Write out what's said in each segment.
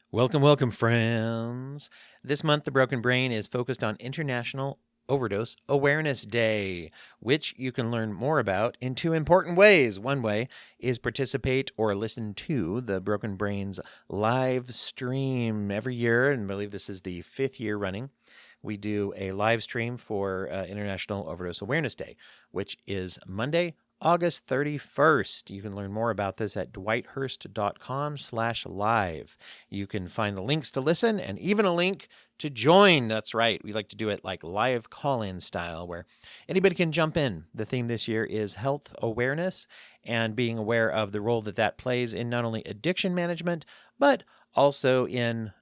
Welcome, welcome, friends. This month, The Broken Brain is focused on International Overdose Awareness Day, which you can learn more about in two important ways. One way is participate or listen to the Broken Brain's live stream every year, and I believe this is the 5th year running. We do a live stream for International Overdose Awareness Day, which is Monday, August 31st. You can learn more about this at dwighthurst.com/live. You can find the links to listen and even a link to join. That's right. We like to do it like live call-in style where anybody can jump in. The theme this year is health awareness and being aware of the role that that plays in not only addiction management, but also in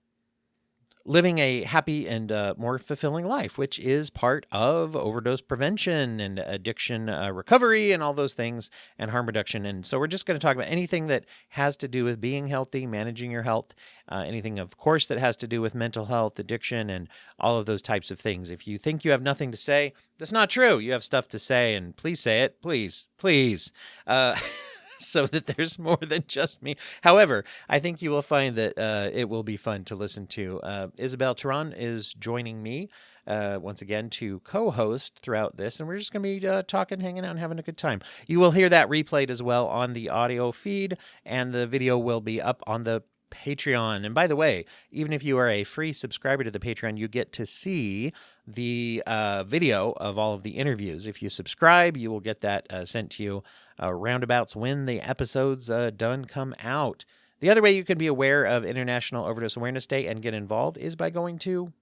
living a happy and more fulfilling life, which is part of overdose prevention and addiction recovery and all those things and harm reduction. And so we're just going to talk about anything that has to do with being healthy, managing your health, anything, of course, that has to do with mental health, addiction, and all of those types of things. If you think you have nothing to say, that's not true. You have stuff to say, and please say it. Please, please. So that there's more than just me. However, I think you will find that it will be fun to listen to. Isabel Tehran is joining me once again to co-host throughout this, and we're just going to be talking, hanging out, and having a good time. You will hear that replayed as well on the audio feed, and the video will be up on the Patreon. And by the way, even if you are a free subscriber to the Patreon, you get to see the video of all of the interviews. If you subscribe, you will get that sent to you roundabouts when the episodes done come out. The other way you can be aware of International Overdose Awareness Day and get involved is by going to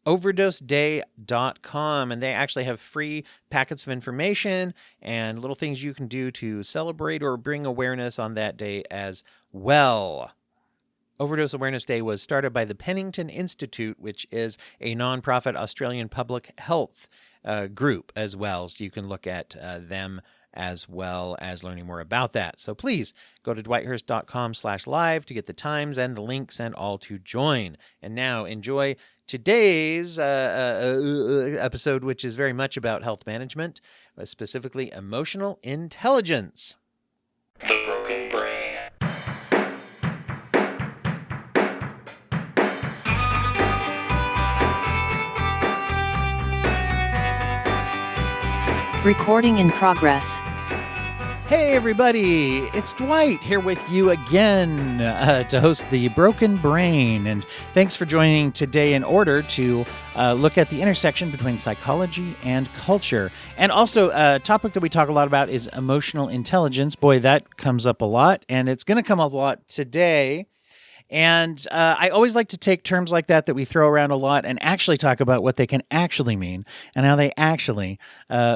overdoseday.com, and they actually have free packets of information and little things you can do to celebrate or bring awareness on that day as well. Overdose Awareness Day was started by the Pennington Institute, which is a nonprofit Australian public health group as well. So you can look at them as well as learning more about that. So please go to dwighthurst.com/live to get the times and the links and all to join. And now enjoy today's episode, which is very much about health management, specifically emotional intelligence. The Broken Brain. Recording in progress. Hey everybody, it's Dwight here with you again to host The Broken Brain, and thanks for joining today in order to look at the intersection between psychology and culture. And also a topic that we talk a lot about is emotional intelligence. Boy, that comes up a lot, and it's going to come up a lot today. And I always like to take terms like that we throw around a lot and actually talk about what they can actually mean and how they actually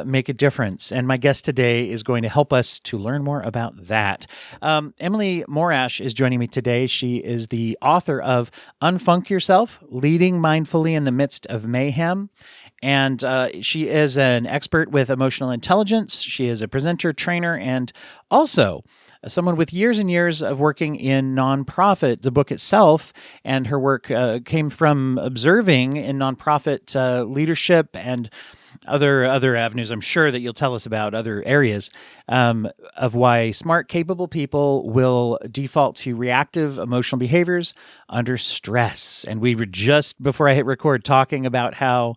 make a difference. And my guest today is going to help us to learn more about that. Emily Morash is joining me today. She is the author of Unfunk Yourself, Leading Mindfully in the Midst of Mayhem. And she is an expert with emotional intelligence. She is a presenter, trainer, and also someone with years and years of working in nonprofit. The book itself and her work came from observing in nonprofit leadership and other avenues. I'm sure that you'll tell us about other areas of why smart, capable people will default to reactive emotional behaviors under stress. And we were just, before I hit record, talking about how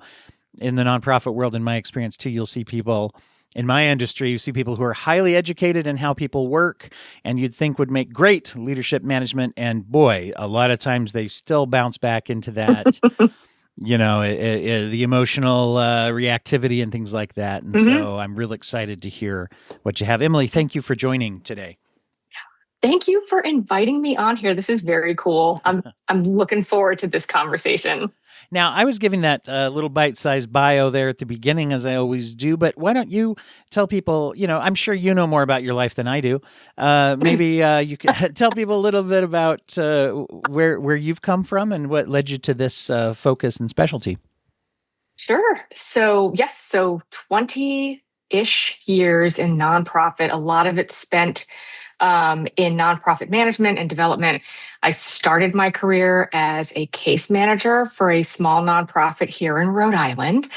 in the nonprofit world, in my experience too, you'll see people in my industry, you see people who are highly educated in how people work and you'd think would make great leadership management. And boy, a lot of times they still bounce back into that, the emotional reactivity and things like that. And so I'm real excited to hear what you have. Emily, thank you for joining today. Thank you for inviting me on here. This is very cool. I'm looking forward to this conversation. Now, I was giving that little bite-sized bio there at the beginning, as I always do, but why don't you tell people, I'm sure you know more about your life than I do. Maybe you could tell people a little bit about where you've come from and what led you to this focus and specialty. Sure. So 20-ish years in nonprofit, a lot of it spent in nonprofit management and development. I started my career as a case manager for a small nonprofit here in Rhode Island.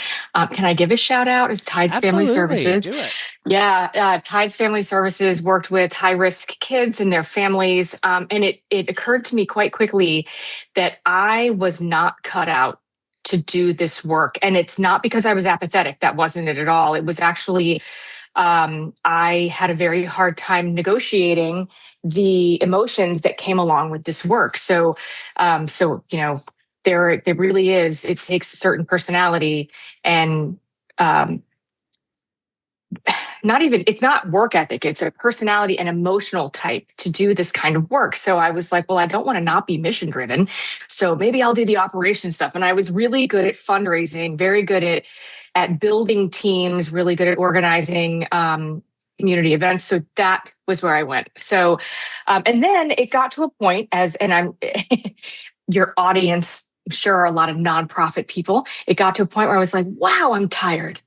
Can I give a shout out? It's Tides Family Absolutely. Services. Do it. Yeah, Tides Family Services worked with high-risk kids and their families. And it occurred to me quite quickly that I was not cut out to do this work. And it's not because I was apathetic. That wasn't it at all. It was actually, I had a very hard time negotiating the emotions that came along with this work. So there really is, it takes a certain personality and, it's not work ethic, it's a personality and emotional type to do this kind of work. So I was like, well, I don't want to not be mission driven. So maybe I'll do the operation stuff. And I was really good at fundraising, very good at building teams, really good at organizing community events. So that was where I went. So, and then it got to a point your audience, I'm sure are a lot of nonprofit people. It got to a point where I was like, wow, I'm tired.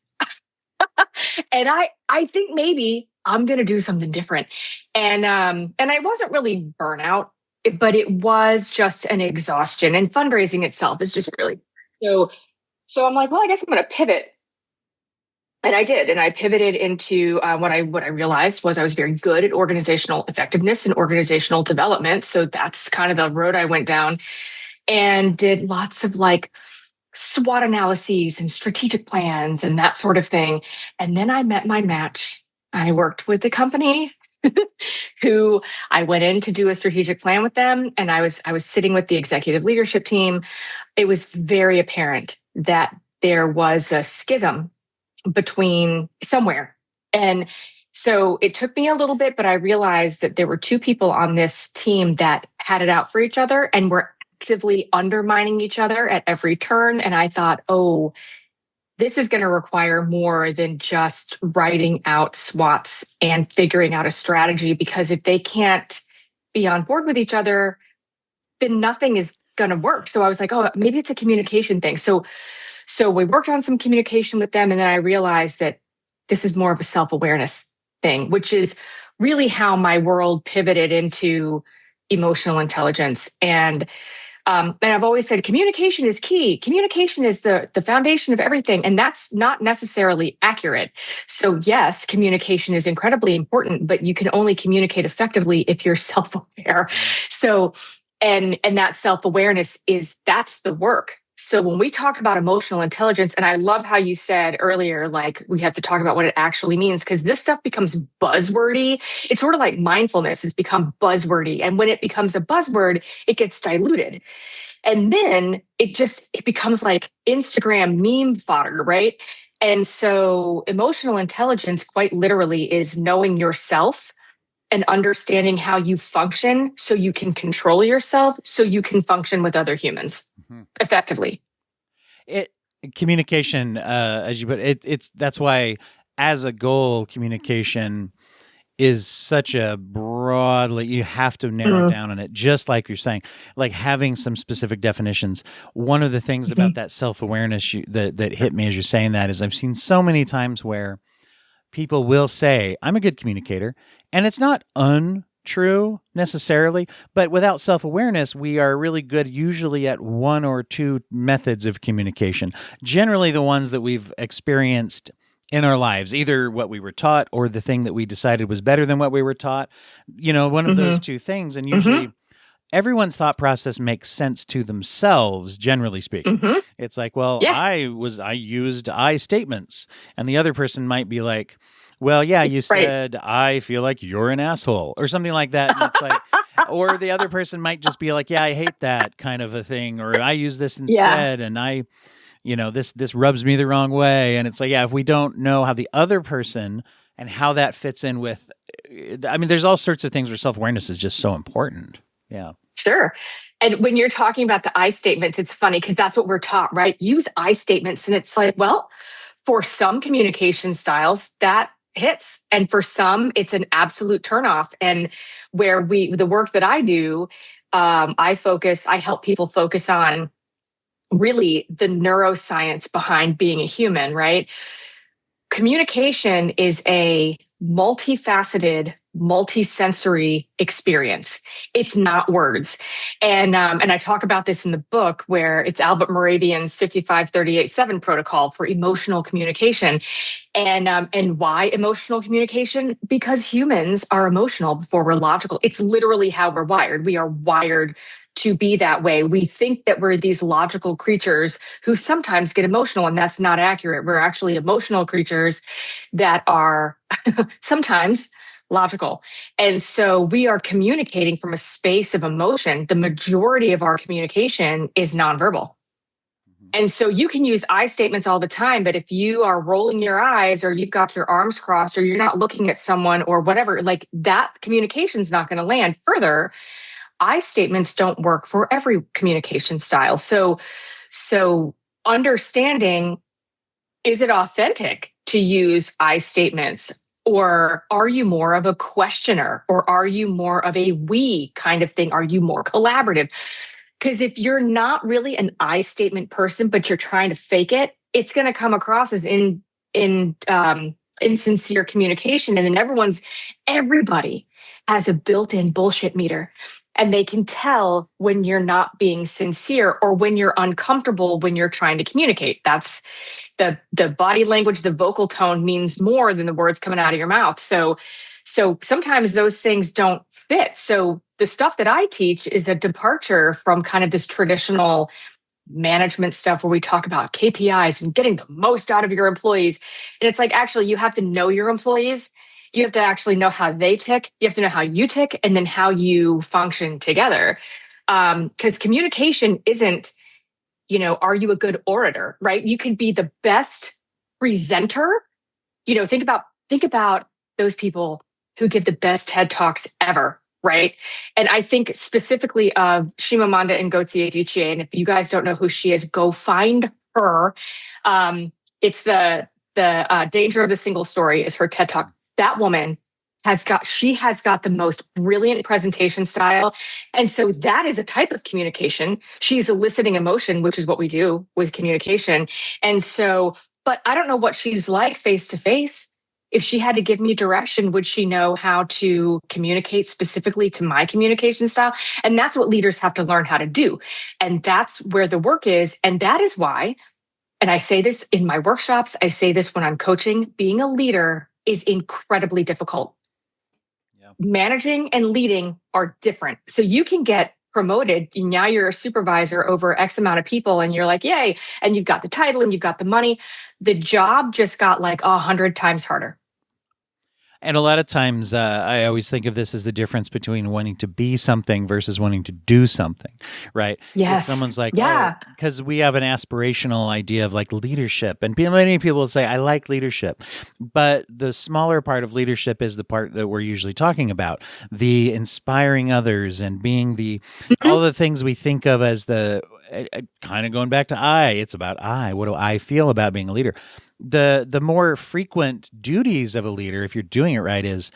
And I think maybe I'm going to do something different. And I wasn't really burnout, but it was just an exhaustion, and fundraising itself is just really, so I'm like, well, I guess I'm going to pivot. And I did. And I pivoted into what I realized was I was very good at organizational effectiveness and organizational development. So that's kind of the road I went down, and did lots of like SWOT analyses and strategic plans and that sort of thing. And then I met my match. I worked with the company who I went in to do a strategic plan with them. And I was sitting with the executive leadership team. It was very apparent that there was a schism between somewhere. And so it took me a little bit, but I realized that there were two people on this team that had it out for each other and were actively undermining each other at every turn. And I thought, oh, this is going to require more than just writing out SWOTs and figuring out a strategy, because if they can't be on board with each other, then nothing is going to work. So I was like, oh, maybe it's a communication thing. So we worked on some communication with them. And then I realized that this is more of a self-awareness thing, which is really how my world pivoted into emotional intelligence. And I've always said communication is key. Communication is the foundation of everything. And that's not necessarily accurate. So yes, communication is incredibly important, but you can only communicate effectively if you're self-aware. So, and that self-awareness that's the work. So when we talk about emotional intelligence, and I love how you said earlier, like we have to talk about what it actually means, because this stuff becomes buzzwordy. It's sort of like mindfulness has become buzzwordy. And when it becomes a buzzword, it gets diluted. And then it becomes like Instagram meme fodder, right? And so emotional intelligence quite literally is knowing yourself and understanding how you function so you can control yourself, so you can function with other humans effectively. Communication, as you put it, that's why as a goal, communication is such a broadly, you have to narrow down on it, just like you're saying, like having some specific definitions. One of the things about that self-awareness that hit me as you're saying that is I've seen so many times where people will say, I'm a good communicator, and it's not untrue necessarily, but without self-awareness, we are really good usually at one or two methods of communication, generally the ones that we've experienced in our lives, either what we were taught or the thing that we decided was better than what we were taught, one of those two things. And usually everyone's thought process makes sense to themselves, generally speaking. It's like, well, Yeah. I used I statements, and the other person might be like, well, yeah, you said, I feel like you're an asshole or something like that. And it's like, or the other person might just be like, yeah, I hate that kind of a thing. Or I use this instead. And this rubs me the wrong way. And it's like, yeah, if we don't know how the other person and how that fits in with, there's all sorts of things where self-awareness is just so important. Yeah. Sure. And when you're talking about the I statements, it's funny because that's what we're taught, right? Use I statements. And it's like, well, for some communication styles, that hits. And for some, it's an absolute turnoff. And where the work that I do, I help people focus on really the neuroscience behind being a human, right? Communication is a multifaceted multisensory experience. It's not words. And I talk about this in the book, where it's Albert Moravian's 55-38-7 protocol for emotional communication. And why emotional communication? Because humans are emotional before we're logical. It's literally how we're wired. We are wired to be that way. We think that we're these logical creatures who sometimes get emotional, and that's not accurate. We're actually emotional creatures that are sometimes logical. And so we are communicating from a space of emotion. The majority of our communication is nonverbal. And so you can use I statements all the time, but if you are rolling your eyes, or you've got your arms crossed, or you're not looking at someone or whatever, like that communication is not going to land. Further, I statements don't work for every communication style. So understanding, is it authentic to use I statements? Or are you more of a questioner? Or are you more of a we kind of thing? Are you more collaborative? Because if you're not really an I statement person, but you're trying to fake it, it's going to come across as insincere communication. And then everybody has a built-in bullshit meter. And they can tell when you're not being sincere, or when you're uncomfortable when you're trying to communicate. That's the body language, the vocal tone means more than the words coming out of your mouth. So sometimes those things don't fit. So the stuff that I teach is the departure from kind of this traditional management stuff where we talk about KPIs and getting the most out of your employees. And it's like, actually, you have to know your employees. You have to actually know how they tick. You have to know how you tick, and then how you function together. Because communication isn't, are you a good orator, right? You could be the best presenter. Think about those people who give the best TED Talks ever, right? And I think specifically of Chimamanda Ngozi Adichie. And if you guys don't know who she is, go find her. It's the Danger of the Single Story is her TED Talk. That woman has got the most brilliant presentation style. And so that is a type of communication. She's eliciting emotion, which is what we do with communication. And so, but I don't know what she's like face to face. If she had to give me direction, would she know how to communicate specifically to my communication style? And that's what leaders have to learn how to do. And that's where the work is. And that is why, and I say this in my workshops, I say this when I'm coaching, being a leader is incredibly difficult. Yeah. Managing and leading are different. So you can get promoted, and now you're a supervisor over X amount of people, and you're like, yay, and you've got the title and you've got the money. The job just got like 100 times harder. And a lot of times, I always think of this as the difference between wanting to be something versus wanting to do something, right? Yes. If someone's like, yeah, because we have an aspirational idea of like leadership, and many people will say, I like leadership, but the smaller part of leadership is the part that we're usually talking about, the inspiring others and being all the things we think of as kind of going back to I. It's about I. What do I feel about being a leader? The more frequent duties of a leader, if you're doing it right, is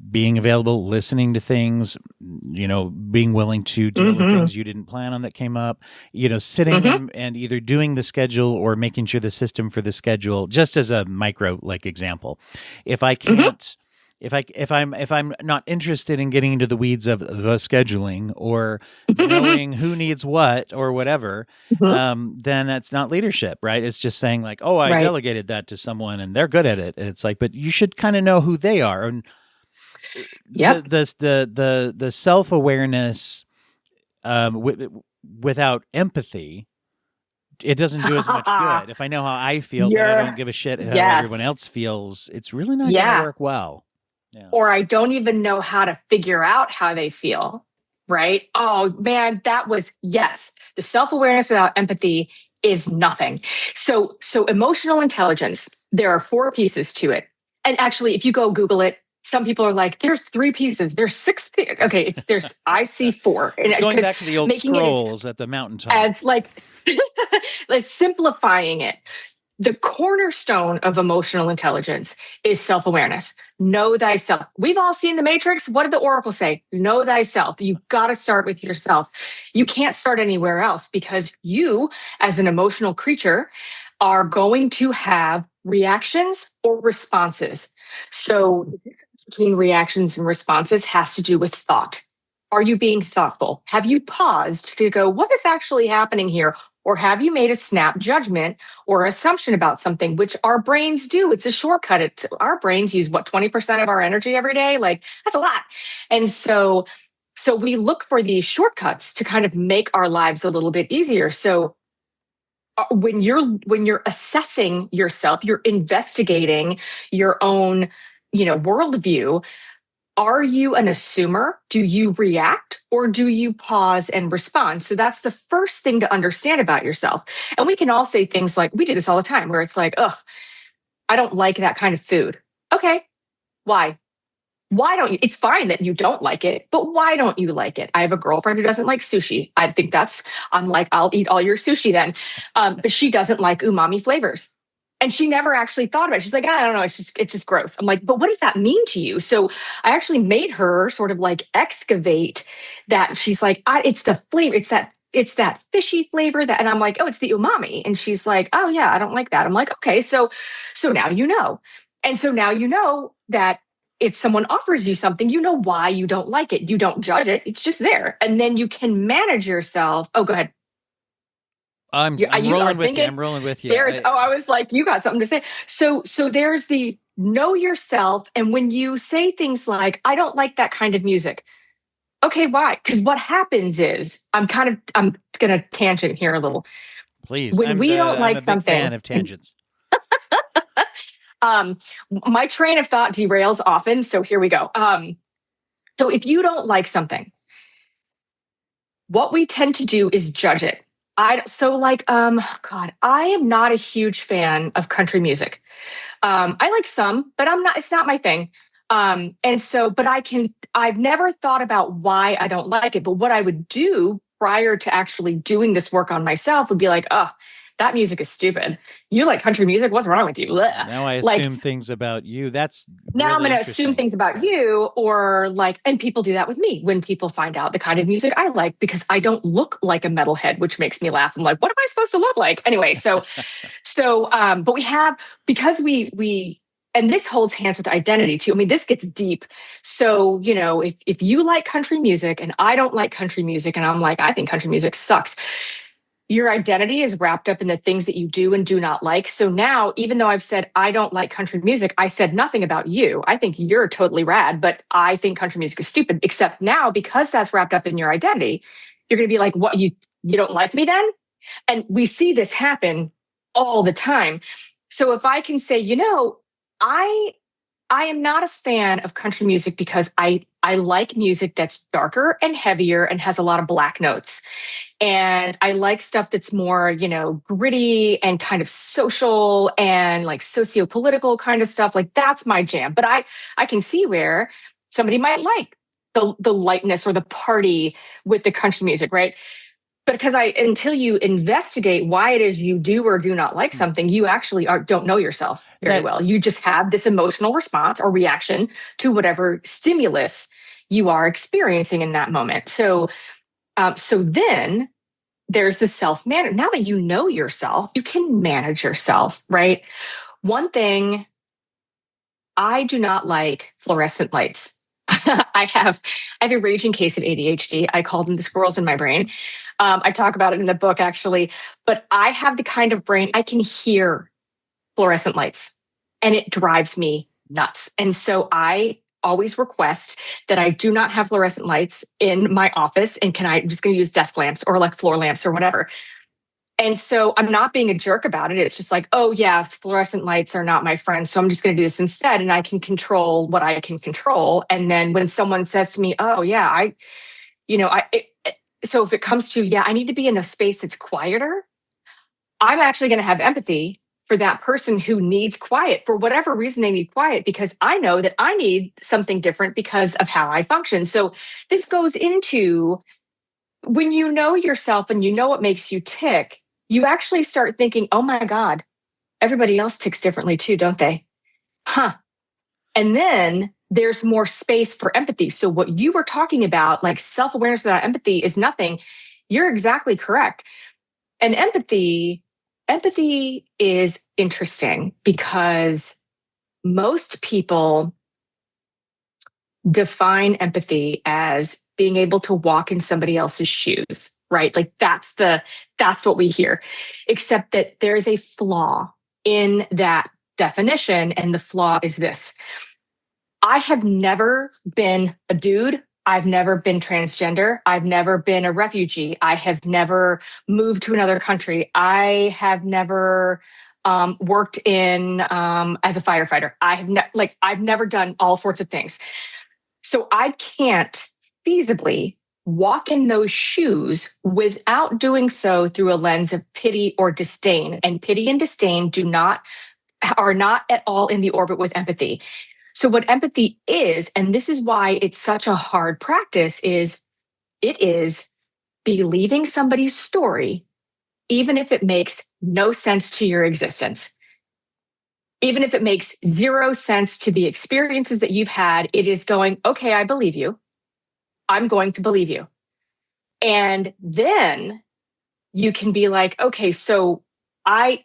being available, listening to things, being willing to deal with things you didn't plan on that came up, sitting and either doing the schedule or making sure the system for the schedule, just as a micro example. If I can't, if I'm not interested in getting into the weeds of the scheduling or knowing who needs what or whatever, then that's not leadership, right? It's just saying like, oh, I delegated that to someone and they're good at it. And it's like, but you should kind of know who they are. And the self-awareness without empathy, it doesn't do as much good. If I know how I feel, but I don't give a shit how everyone else feels, it's really not going to work well. Yeah. Or I don't even know how to figure out how they feel, right? Oh man, yes. The self-awareness without empathy is nothing. So emotional intelligence, there are 4 pieces to it. And actually, if you go Google it, some people are like, there's 3 pieces, there's 6. I see 4. And going back to the old scrolls at the mountaintop. As like simplifying it. The cornerstone of emotional intelligence is self-awareness. Know thyself. We've all seen The Matrix. What did the Oracle say? Know thyself. You got to start with yourself. You can't start anywhere else because you, as an emotional creature, are going to have reactions or responses. So between reactions and responses has to do with thought. Are you being thoughtful? Have you paused to go, what is actually happening here? Or have you made a snap judgment or assumption about something, which our brains do? It's a shortcut. Our brains use 20% of our energy every day? Like, that's a lot. And so we look for these shortcuts to kind of make our lives a little bit easier. So when you're assessing yourself, you're investigating your own, worldview. Are you an assumer? Do you react or do you pause and respond? So that's the first thing to understand about yourself. And we can all say things like, we do this all the time, where it's like, ugh, I don't like that kind of food. Okay, why? Why don't you? It's fine that you don't like it, but why don't you like it? I have a girlfriend who doesn't like sushi. I'm like, I'll eat all your sushi then. But she doesn't like umami flavors. And she never actually thought about it. She's like, I don't know, it's just gross. I'm like, but what does that mean to you? So I actually made her sort of like excavate that. She's like, it's the flavor, it's that fishy flavor that, and I'm like, oh, it's the umami. And she's like, oh yeah, I don't like that. I'm like, okay, so now you know. And so now you know that if someone offers you something, you know why you don't like it. You don't judge it. It's just there. And then you can manage yourself. Oh, go ahead. I'm rolling with you. I'm rolling with you. I was like, you got something to say. So there's the know yourself. And when you say things like, I don't like that kind of music. Okay, why? Because what happens is, I'm going to tangent here a little. Please. When we don't like something. I'm a big fan of tangents. My train of thought derails often. So here we go. So if you don't like something, what we tend to do is judge it. I am not a huge fan of country music. I like some, but it's not my thing. I've never thought about why I don't like it, but what I would do prior to actually doing this work on myself would be like, oh, that music is stupid. You like country music? What's wrong with you? Blech. Now I assume things about you. That's now really I'm going to assume things about you, or like, and people do that with me when people find out the kind of music I like, because I don't look like a metalhead, which makes me laugh. I'm like, what am I supposed to look like? Anyway, but we have, because we and this holds hands with identity too. I mean, this gets deep. So, if you like country music and I don't like country music, and I'm like, I think country music sucks. Your identity is wrapped up in the things that you do and do not like. So now, even though I've said I don't like country music, I said nothing about you. I think you're totally rad, but I think country music is stupid. Except now, because that's wrapped up in your identity, you're going to be like, what, you don't like me then? And we see this happen all the time. So if I can say, I am not a fan of country music because I like music that's darker and heavier and has a lot of black notes. And I like stuff that's more, gritty and kind of social and like socio-political kind of stuff. Like, that's my jam. But I can see where somebody might like the lightness or the party with the country music, right? But because until you investigate why it is you do or do not like something, you actually don't know yourself very well. You just have this emotional response or reaction to whatever stimulus you are experiencing in that moment. So then there's the self-management. Now that you know yourself, you can manage yourself, right? One thing, I do not like fluorescent lights. I have a raging case of ADHD. I call them the squirrels in my brain. I talk about it in the book, actually. But I have the kind of brain, I can hear fluorescent lights, and it drives me nuts. And so I always request that I do not have fluorescent lights in my office. And I'm just going to use desk lamps or like floor lamps or whatever. And so I'm not being a jerk about it. It's just like, oh yeah, fluorescent lights are not my friend, so I'm just going to do this instead. And I can control what I can control. And then when someone says to me, oh yeah, so if it comes to, I need to be in a space that's quieter, I'm actually going to have empathy for that person who needs quiet for whatever reason they need quiet, because I know that I need something different because of how I function. So this goes into, when you know yourself and you know what makes you tick, you actually start thinking, oh my God, everybody else ticks differently too, don't they? Huh. And then there's more space for empathy. So what you were talking about, like self-awareness without empathy, is nothing. You're exactly correct. And empathy is interesting because most people define empathy as being able to walk in somebody else's shoes, right? Like that's what we hear, except that there's a flaw in that definition. And the flaw is this: I have never been a dude. I've never been transgender. I've never been a refugee. I have never moved to another country. I have never worked in as a firefighter. I've never done all sorts of things. So I can't feasibly walk in those shoes without doing so through a lens of pity or disdain. And pity and disdain are not at all in the orbit with empathy. So what empathy is, and this is why it's such a hard practice, is it is believing somebody's story, even if it makes no sense to your existence. Even if it makes zero sense to the experiences that you've had, it is going, okay, I believe you. I'm going to believe you. And then you can be like, okay, so I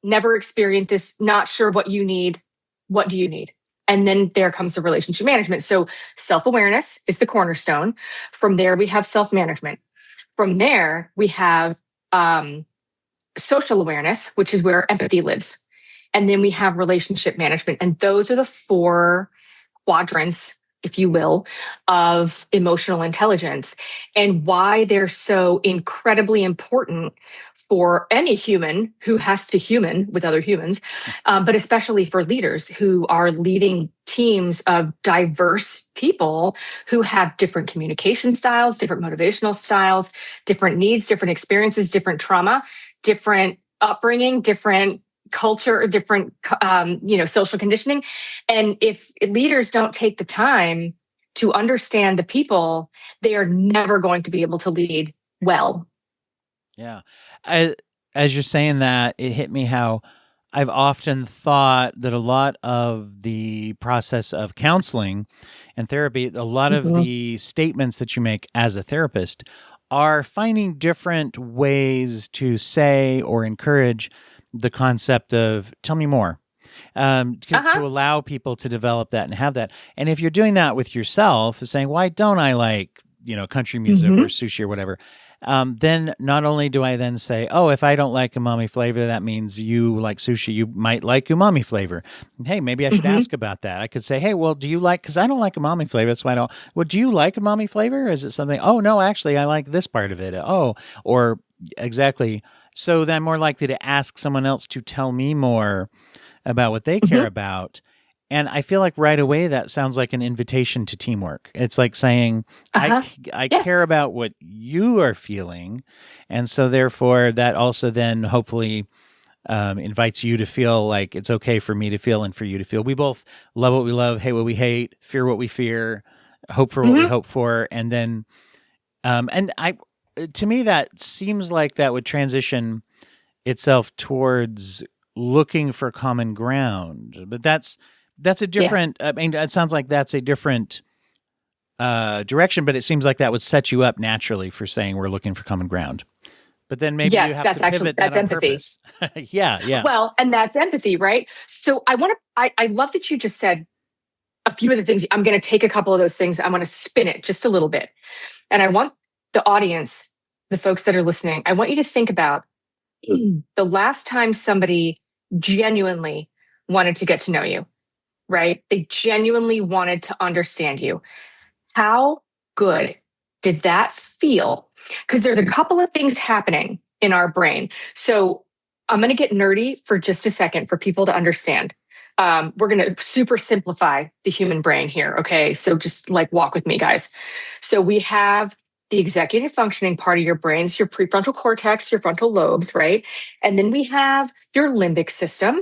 never experienced this, not sure what you need. What do you need? And then there comes the relationship management. So self-awareness is the cornerstone. From there, we have self-management. From there, we have social awareness, which is where empathy lives. And then we have relationship management. And those are the 4 quadrants, if you will, of emotional intelligence, and why they're so incredibly important for any human who has to human with other humans, but especially for leaders who are leading teams of diverse people who have different communication styles, different motivational styles, different needs, different experiences, different trauma, different upbringing, different culture, different social conditioning. And if leaders don't take the time to understand the people, they are never going to be able to lead well. Yeah. As you're saying that, it hit me how I've often thought that a lot of the process of counseling and therapy, a lot of the statements that you make as a therapist are finding different ways to say or encourage the concept of tell me more, to allow people to develop that and have that. And if you're doing that with yourself, saying, why don't I like, country music or sushi or whatever, then not only do I then say, oh, if I don't like umami flavor, that means you like sushi, you might like umami flavor. Hey, maybe I should ask about that. I could say, hey, well, do you like, because I don't like umami flavor, that's why I don't, well, do you like umami flavor? Is it something, oh, no, actually, I like this part of it. Oh, or exactly. So then I'm more likely to ask someone else to tell me more about what they care about. And I feel like right away that sounds like an invitation to teamwork. It's like saying, I care about what you are feeling. And so therefore that also then hopefully invites you to feel like it's okay for me to feel and for you to feel. We both love what we love, hate what we hate, fear what we fear, hope for what we hope for. And then, to me, that seems like that would transition itself towards looking for common ground. But that's a different, I mean, it sounds like that's a different direction, but it seems like that would set you up naturally for saying we're looking for common ground. But then maybe you have to pivot that on empathy. Purpose. Yeah. Well, and that's empathy, right? So I love that you just said a few of the things. I'm going to take a couple of those things. I'm going to spin it just a little bit. And I want the audience, the folks that are listening, I want you to think about the last time somebody genuinely wanted to get to know you, right? They genuinely wanted to understand you. How good did that feel? Because there's a couple of things happening in our brain. So I'm going to get nerdy for just a second for people to understand. We're going to super simplify the human brain here. Okay. So just like walk with me, guys. So we have the executive functioning part of your brain, so your prefrontal cortex, your frontal lobes, right? And then we have your limbic system.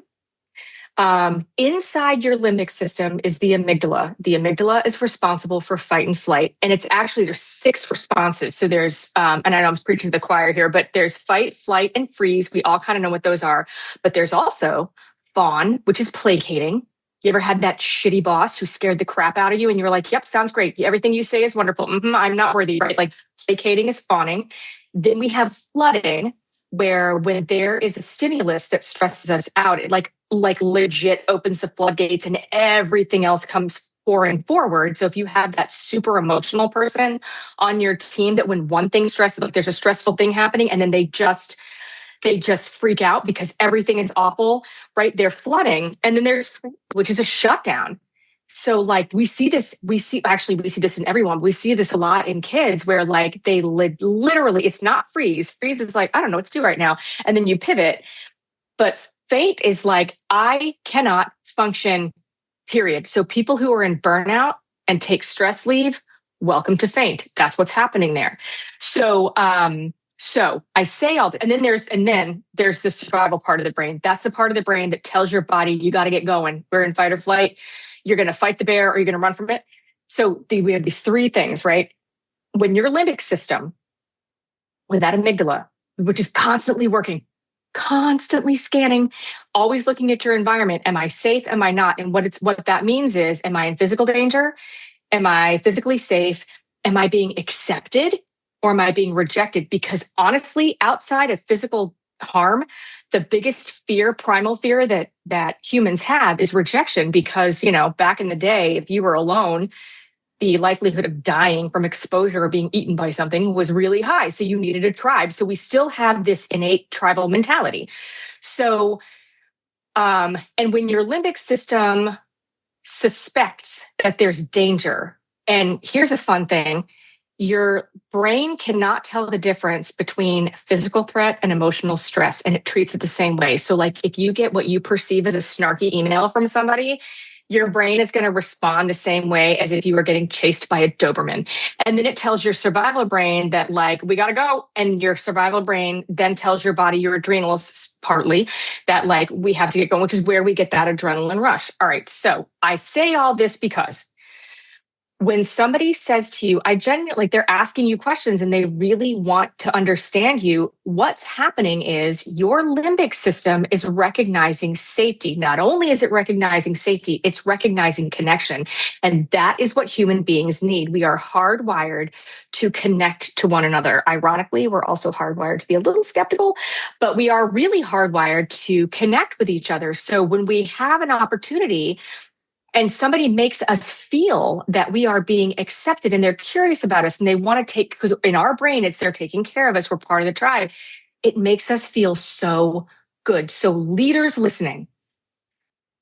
Inside your limbic system is the amygdala. The amygdala is responsible for fight and flight. And it's actually, there's 6 responses. So there's, and I know I'm preaching to the choir here, but there's fight, flight, and freeze. We all kind of know what those are. But there's also fawn, which is placating. You ever had that shitty boss who scared the crap out of you and you were like, yep, sounds great. Everything you say is wonderful. I'm not worthy, right? Like placating is fawning. Then we have flooding, where when there is a stimulus that stresses us out, it like legit opens the floodgates and everything else comes pouring forward. So if you have that super emotional person on your team that when one thing stresses, like there's a stressful thing happening and then they just freak out because everything is awful, right? They're flooding. And then there's, which is a shutdown. So like we see this in everyone. We see this a lot in kids where like they literally, it's not freeze. Freeze is like, I don't know what to do right now. And then you pivot. But faint is like, I cannot function, period. So people who are in burnout and take stress leave, welcome to faint. That's what's happening there. So I say all that, and then there's the survival part of the brain. That's the part of the brain that tells your body, you got to get going. We're in fight or flight. You're going to fight the bear or you're going to run from it. So we have these three things, right? When your limbic system, with that amygdala, which is constantly working, constantly scanning, always looking at your environment. Am I safe? Am I not? And what that means is, am I in physical danger? Am I physically safe? Am I being accepted or am I being rejected? Because honestly, outside of physical harm, the biggest fear, primal fear that humans have is rejection. Because, back in the day, if you were alone, the likelihood of dying from exposure or being eaten by something was really high. So you needed a tribe. So we still have this innate tribal mentality. So, and when your limbic system suspects that there's danger, and here's a fun thing, your brain cannot tell the difference between physical threat and emotional stress, and it treats it the same way. So like if you get what you perceive as a snarky email from somebody, your brain is going to respond the same way as if you were getting chased by a Doberman. And then it tells your survival brain that like, we got to go. And your survival brain then tells your body, your adrenals partly, that like, we have to get going, which is where we get that adrenaline rush. All right. So I say all this because when somebody says to you, I genuinely, like they're asking you questions and they really want to understand you, what's happening is your limbic system is recognizing safety. Not only is it recognizing safety, it's recognizing connection. And that is what human beings need. We are hardwired to connect to one another. Ironically, we're also hardwired to be a little skeptical, but we are really hardwired to connect with each other. So when we have an opportunity and somebody makes us feel that we are being accepted and they're curious about us and they want to take, because in our brain, it's they're taking care of us. We're part of the tribe. It makes us feel so good. So leaders listening,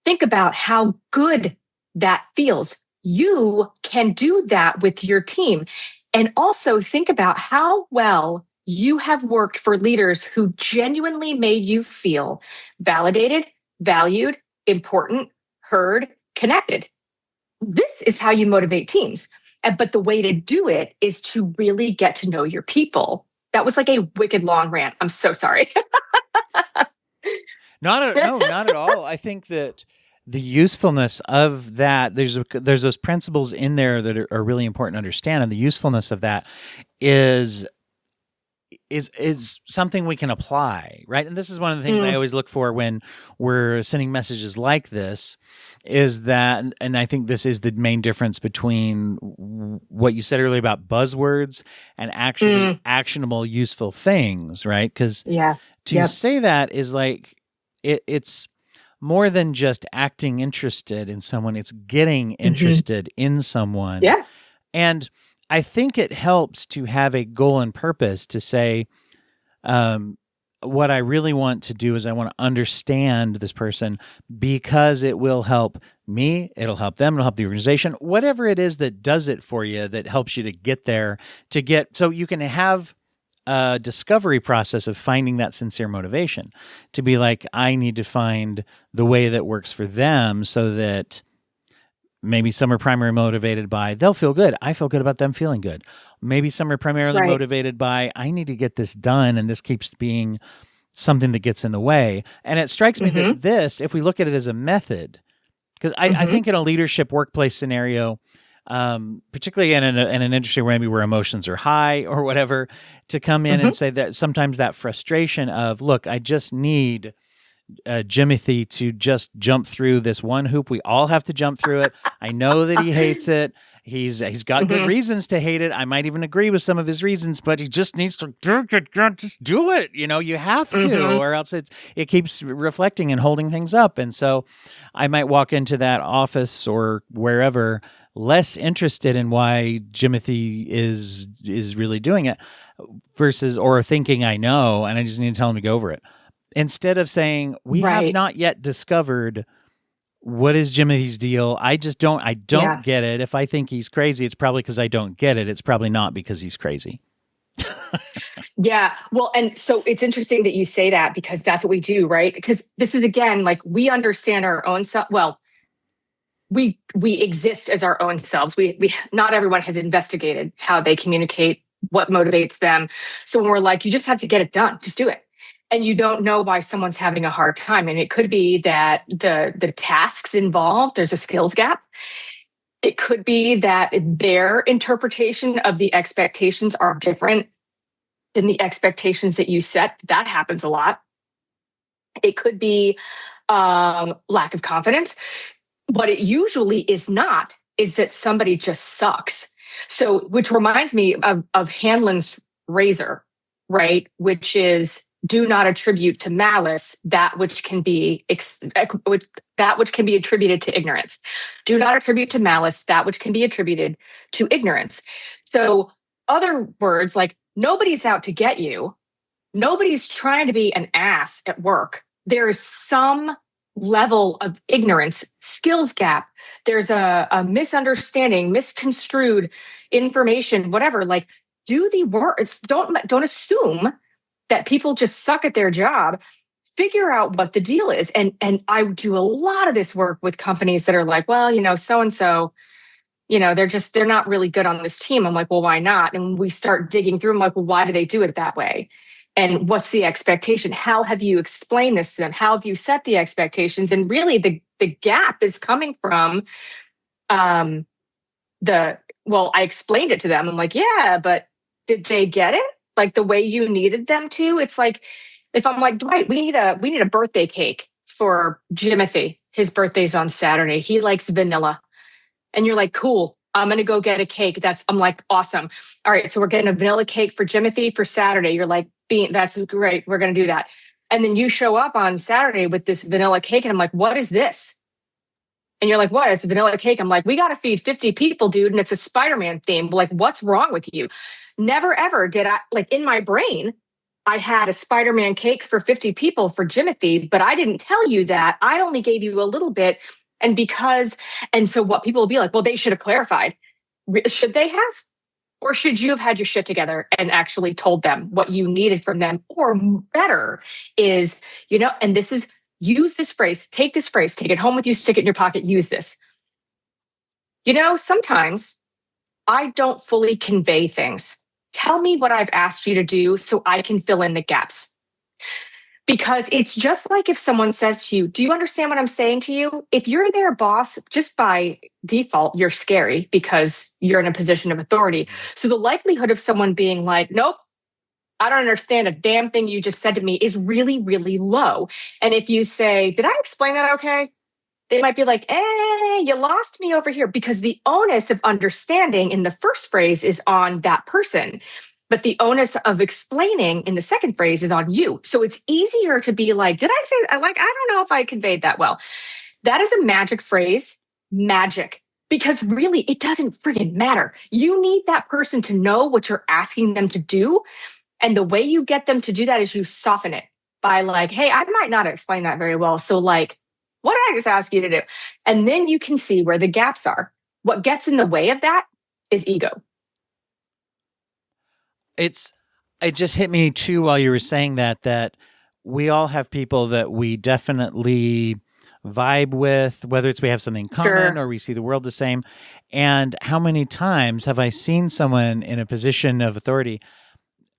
think about how good that feels. You can do that with your team. And also think about how well you have worked for leaders who genuinely made you feel validated, valued, important, heard, connected. This is how you motivate teams. But the way to do it is to really get to know your people. That was like a wicked long rant. I'm so sorry. Not at all. I think that the usefulness of that, there's those principles in there that are really important to understand. And the usefulness of that is something we can apply, right? And this is one of the things I always look for when we're sending messages like this, is that, and I think this is the main difference between what you said earlier about buzzwords and actually actionable, useful things, right? Because to say that is like, it's more than just acting interested in someone, it's getting interested in someone. Yeah. And I think it helps to have a goal and purpose to say, what I really want to do is I want to understand this person because it will help me, it'll help them, it'll help the organization, whatever it is that does it for you, that helps you to get there, so you can have a discovery process of finding that sincere motivation to be like, I need to find the way that works for them so that maybe some are primarily motivated by they'll feel good. I feel good about them feeling good. Maybe some are primarily motivated by I need to get this done, and this keeps being something that gets in the way. And it strikes me that this, if we look at it as a method, because I think in a leadership workplace scenario, particularly in an industry where maybe where emotions are high or whatever, to come in and say that sometimes that frustration of, look, I just need Jimothy to just jump through this one hoop. We all have to jump through it. I know that he hates it. He's got good reasons to hate it. I might even agree with some of his reasons, but he just needs to just do it. You have to, or else it keeps reflecting and holding things up. And so I might walk into that office or wherever less interested in why Jimothy is really doing it versus or thinking I know, and I just need to tell him to go over it. Instead of saying, we have not yet discovered what is Jimothy's deal. I don't get it. If I think he's crazy, it's probably because I don't get it. It's probably not because he's crazy. Yeah. Well, and so it's interesting that you say that because that's what we do, right? Because this is, again, like we understand our own self. Well, we exist as our own selves. We not everyone had investigated how they communicate, what motivates them. So when we're like, you just have to get it done, just do it. And you don't know why someone's having a hard time. And it could be that the tasks involved, there's a skills gap. It could be that their interpretation of the expectations are different than the expectations that you set. That happens a lot. It could be lack of confidence. What it usually is not is that somebody just sucks. So, which reminds me of Hanlon's razor, right? Which is, do not attribute to malice that which can be attributed to ignorance. Do not attribute to malice that which can be attributed to ignorance. So, other words like nobody's out to get you. Nobody's trying to be an ass at work. There is some level of ignorance, skills gap. There's a misunderstanding, misconstrued information, whatever. Like, do the words. Don't assume that people just suck at their job. Figure out what the deal is. And I do a lot of this work with companies that are like, well, so-and-so, they're not really good on this team. I'm like, well, why not? And we start digging through. I'm like, well, why do they do it that way? And what's the expectation? How have you explained this to them? How have you set the expectations? And really the gap is coming from I explained it to them. I'm like, yeah, but did they get it? Like the way you needed them to? It's like, if I'm like, Dwight, we need a birthday cake for Jimothy. His birthday's on Saturday. He likes vanilla. And you're like, cool, I'm going to go get a cake. I'm like, awesome. All right. So we're getting a vanilla cake for Jimothy for Saturday. You're like, that's great. We're going to do that. And then you show up on Saturday with this vanilla cake. And I'm like, what is this? And you're like, what? It's a vanilla cake. I'm like, we got to feed 50 people, dude. And it's a Spider-Man theme. Like, what's wrong with you? Never, ever did I, like in my brain, I had a Spider-Man cake for 50 people for Jimothy, but I didn't tell you that. I only gave you a little bit. And so what people will be like, well, they should have clarified. Should they have? Or should you have had your shit together and actually told them what you needed from them? Or better is, and this is, use this phrase, take it home with you, stick it in your pocket, use this. Sometimes I don't fully convey things. Tell me what I've asked you to do so I can fill in the gaps. Because it's just like if someone says to you, do you understand what I'm saying to you? If you're their boss, just by default, you're scary because you're in a position of authority. So the likelihood of someone being like, nope, I don't understand a damn thing you just said to me is really, really low. And if you say, did I explain that okay? They might be like, you lost me over here, because the onus of understanding in the first phrase is on that person. But the onus of explaining in the second phrase is on you. So it's easier to be like, did I say, I don't know if I conveyed that well. That is a magic phrase, magic, because really it doesn't friggin' matter. You need that person to know what you're asking them to do. And the way you get them to do that is you soften it by like, hey, I might not explain that very well. So like, what did I just ask you to do? And then you can see where the gaps are. What gets in the way of that is ego. It just hit me too while you were saying that we all have people that we definitely vibe with, whether it's we have something in common or we see the world the same. And how many times have I seen someone in a position of authority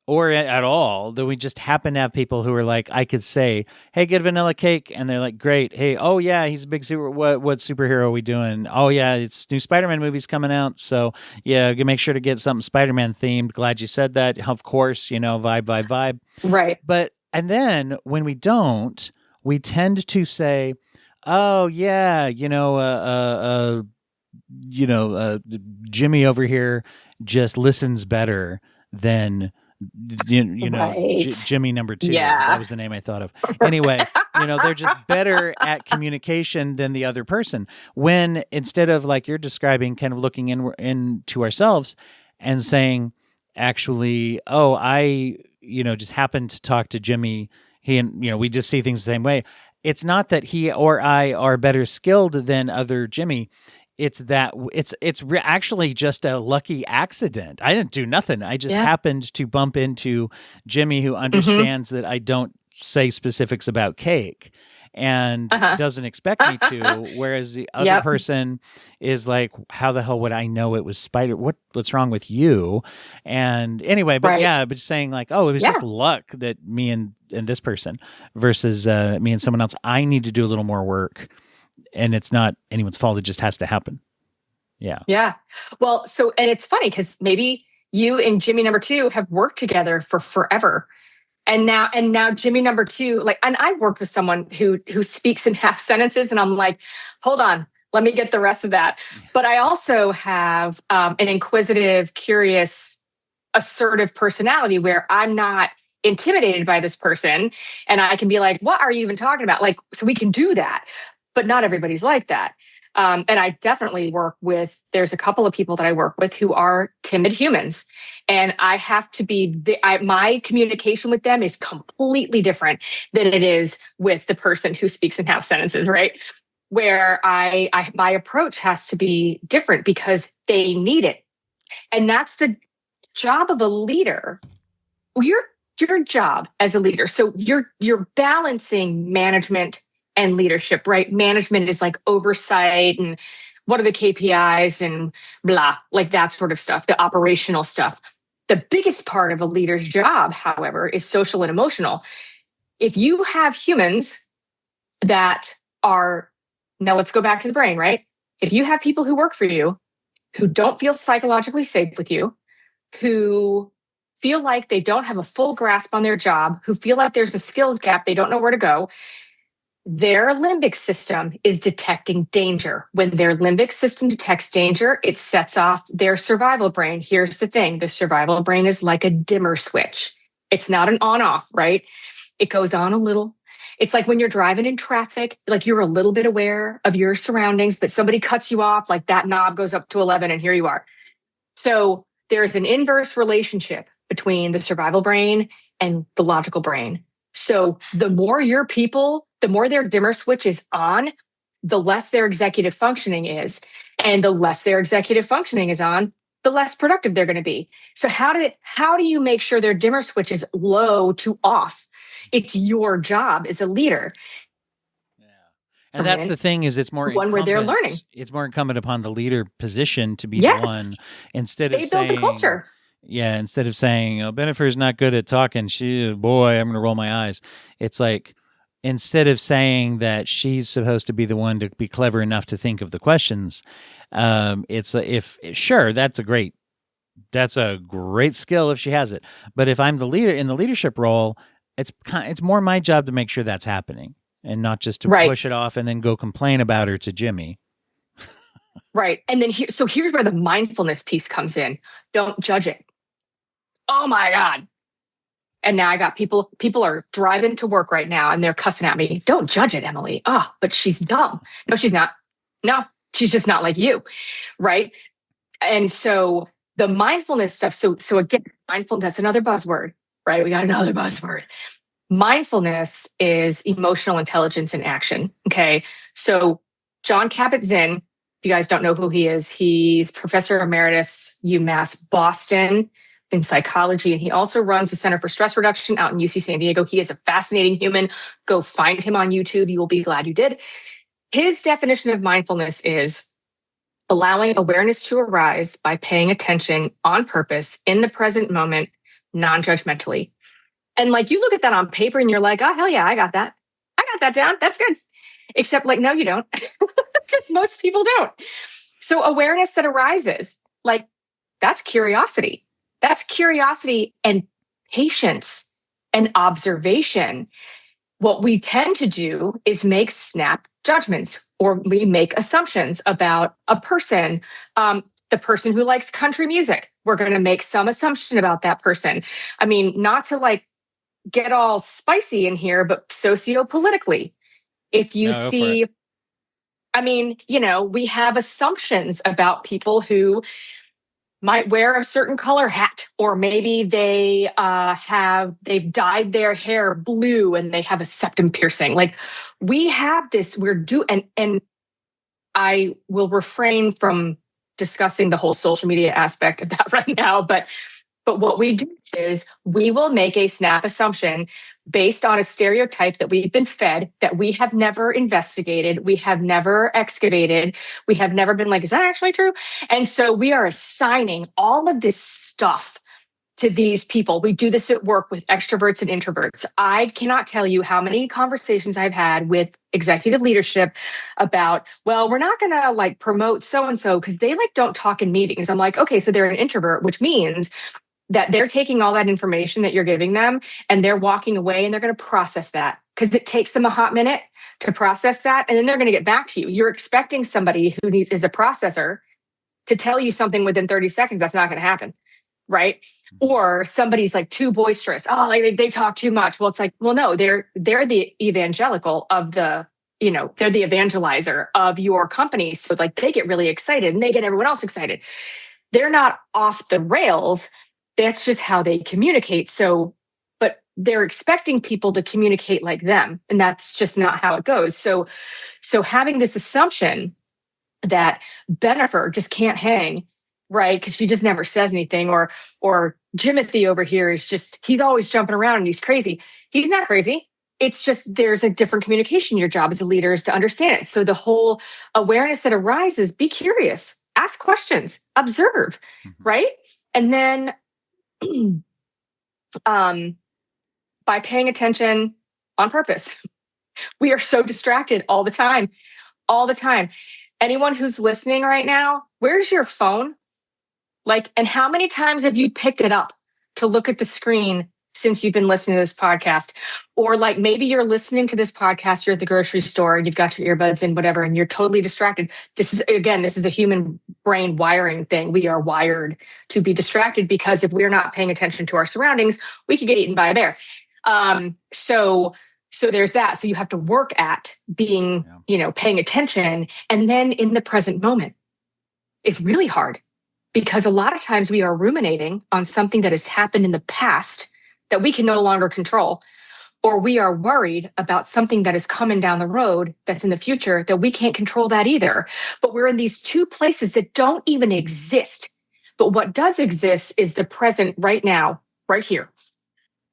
or at all that we just happen to have people who are like, I could say, hey, get vanilla cake. And they're like, great. Hey, oh yeah, he's a big super. What superhero are we doing? Oh yeah, it's new Spider-Man movies coming out. So yeah, make sure to get something Spider-Man themed. Glad you said that. Of course, vibe. Right. And then when we don't, we tend to say, oh yeah, Jimmy over here just listens better than Right. Jimmy number 2. Yeah. That was the name I thought of. Anyway, they're just better at communication than the other person. When instead of, like you're describing, kind of looking into ourselves and saying, actually, oh, I just happened to talk to Jimmy. He and we just see things the same way. It's not that he or I are better skilled than other Jimmy. It's that it's actually just a lucky accident. I didn't do nothing. I just happened to bump into Jimmy, who understands that I don't say specifics about cake and doesn't expect me to. Whereas the other person is like, how the hell would I know it was spider? What's wrong with you? And anyway, but but just saying like, oh, it was just luck that me and this person versus me and someone else. I need to do a little more work. And it's not anyone's fault. It just has to happen. Yeah. Yeah. Well, and it's funny because maybe you and Jimmy number 2 have worked together for forever. And now Jimmy number 2, and I've worked with someone who speaks in half sentences, and I'm like, hold on, let me get the rest of that. But I also have an inquisitive, curious, assertive personality where I'm not intimidated by this person. And I can be like, what are you even talking about? So we can do that. But not everybody's like that. And I definitely there's a couple of people that I work with who are timid humans. And I have to my communication with them is completely different than it is with the person who speaks in half sentences, right? Where my approach has to be different because they need it. And that's the job of a leader. Your job as a leader. So you're balancing management and leadership, right? Management is like oversight and what are the KPIs and blah, like that sort of stuff, the operational stuff. The biggest part of a leader's job, however, is social and emotional. If you have humans that are, now let's go back to the brain, right? If you have people who work for you, who don't feel psychologically safe with you, who feel like they don't have a full grasp on their job, who feel like there's a skills gap, they don't know where to go, their limbic system is detecting danger. When their limbic system detects danger, it sets off their survival brain. Here's the thing. The survival brain is like a dimmer switch. It's not an on-off, right? It goes on a little. It's like when you're driving in traffic, like you're a little bit aware of your surroundings, but somebody cuts you off, like that knob goes up to 11 and here you are. So there's an inverse relationship between the survival brain and the logical brain. So the more your people, the more their dimmer switch is on, the less their executive functioning is. And the less their executive functioning is on, the less productive they're going to be. So how do you make sure their dimmer switch is low to off? It's your job as a leader. Yeah. And that's the thing is it's more one where they're learning. It's more incumbent upon the leader position to be the one instead of saying, they build the culture. Yeah, instead of saying, oh, Bennifer's not good at talking, I'm going to roll my eyes. It's like, instead of saying that she's supposed to be the one to be clever enough to think of the questions, it's that's a great skill if she has it. But if I'm the leader in the leadership role, it's more my job to make sure that's happening and not just to push it off and then go complain about her to Jimmy. Right. And then here's where the mindfulness piece comes in. Don't judge it. Oh my God. And now I got people are driving to work right now and they're cussing at me. Don't judge it, Emily. Oh, but she's dumb. No, she's not. No, she's just not like you. Right. And so the mindfulness stuff. So again, mindfulness, that's another buzzword, right? We got another buzzword. Mindfulness is emotional intelligence in action. Okay. So John Kabat-Zinn, if you guys don't know who he is, he's professor emeritus, UMass Boston in psychology. And he also runs the Center for Stress Reduction out in UC San Diego. He is a fascinating human. Go find him on YouTube. You will be glad you did. His definition of mindfulness is allowing awareness to arise by paying attention on purpose in the present moment, non-judgmentally. And like you look at that on paper and you're like, oh, hell yeah, I got that. I got that down. That's good. Except like, no, you don't. Because most people don't. So awareness that arises, like that's curiosity. That's curiosity and patience and observation. what we tend to do is make snap judgments, or we make assumptions about a person. The person who likes country music, we're going to make some assumption about that person. I mean, not to like get all spicy in here, but sociopolitically, if you see, I mean, we have assumptions about people who might wear a certain color hat, or maybe they've dyed their hair blue and they have a septum piercing. Like, we have this, and I will refrain from discussing the whole social media aspect of that right now, but what we do is we will make a snap assumption based on a stereotype that we've been fed, that we have never investigated, we have never excavated, we have never been like, is that actually true? And so we are assigning all of this stuff to these people. We do this at work with extroverts and introverts. I cannot tell you how many conversations I've had with executive leadership about, well, we're not going to like promote so-and-so because they like don't talk in meetings. I'm like, okay, so they're an introvert, which means that they're taking all that information that you're giving them and they're walking away and they're going to process that, because it takes them a hot minute to process that. And then they're going to get back to you. You're expecting somebody who is a processor to tell you something within 30 seconds. That's not going to happen. Right. Or somebody's like too boisterous. Oh, like they talk too much. Well, it's like, well, no, they're the evangelical of they're the evangelizer of your company. So like they get really excited and they get everyone else excited. They're not off the rails. That's just how they communicate. So, but they're expecting people to communicate like them. And that's just not how it goes. So having this assumption that Bennifer just can't hang, right? Because she just never says anything, or Jimothy over here is just, he's always jumping around and he's crazy. He's not crazy. It's just, there's a different communication. Your job as a leader is to understand it. So the whole awareness that arises, be curious, ask questions, observe, right? And then by paying attention on purpose. We are so distracted all the time. Anyone who's listening right now, where's your phone? Like, and how many times have you picked it up to look at the screen since you've been listening to this podcast? Or like maybe you're listening to this podcast, you're at the grocery store and you've got your earbuds in, whatever, and you're totally distracted. This is a human brain wiring thing. We are wired to be distracted because if we're not paying attention to our surroundings, we could get eaten by a bear. So there's that. So you have to work at being, paying attention. And then in the present moment is really hard, because a lot of times we are ruminating on something that has happened in the past that we can no longer control, or we are worried about something that is coming down the road that's in the future that we can't control that either. But we're in these two places that don't even exist. But what does exist is the present right now, right here.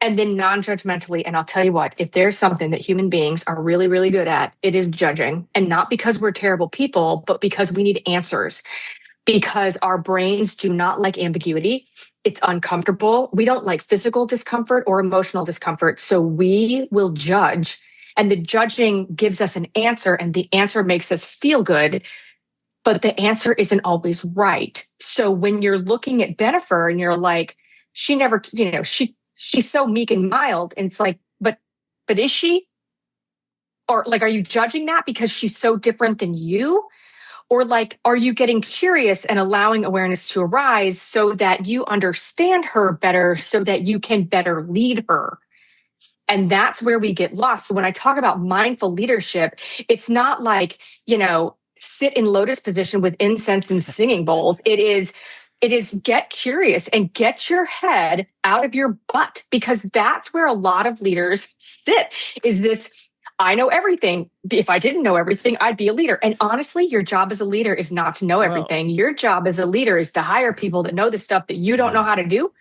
And then non-judgmentally. And I'll tell you what, if there's something that human beings are really, really good at, it is judging. And not because we're terrible people, but because we need answers. Because our brains do not like ambiguity. It's uncomfortable. We don't like physical discomfort or emotional discomfort. So we will judge. And the judging gives us an answer, and the answer makes us feel good. But the answer isn't always right. So when you're looking at Bennifer and you're like, she never, she's so meek and mild. And it's like, but is she? Or like, are you judging that because she's so different than you? Or like, are you getting curious and allowing awareness to arise so that you understand her better, so that you can better lead her? And that's where we get lost. So when I talk about mindful leadership, it's not like, sit in lotus position with incense and singing bowls. It is get curious and get your head out of your butt, because that's where a lot of leaders sit, is this, I know everything. If I didn't know everything, I'd be a leader. And honestly, your job as a leader is not to know everything. Your job as a leader is to hire people that know the stuff that you don't know how to do.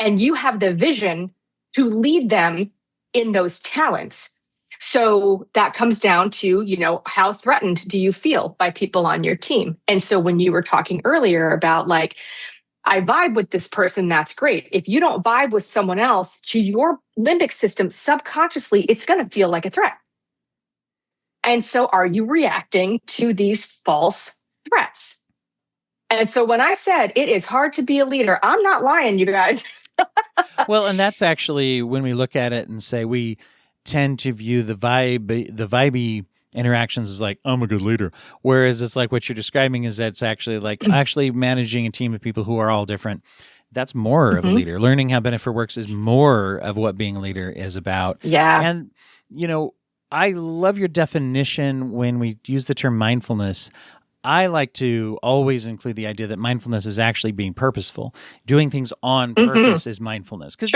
And you have the vision to lead them in those talents. So that comes down to, how threatened do you feel by people on your team? And so when you were talking earlier about like, I vibe with this person, that's great. If you don't vibe with someone else, to your limbic system, subconsciously, it's going to feel like a threat. And so are you reacting to these false threats? And so when I said it is hard to be a leader, I'm not lying, you guys. Well, and that's actually when we look at it and say tend to view the vibey interactions as like, I'm a good leader. Whereas it's like what you're describing is that's actually like actually managing a team of people who are all different. That's more of a leader. Learning how Bennifer works is more of what being a leader is about. Yeah. And, I love your definition when we use the term mindfulness. I like to always include the idea that mindfulness is actually being purposeful. Doing things on purpose is mindfulness. Because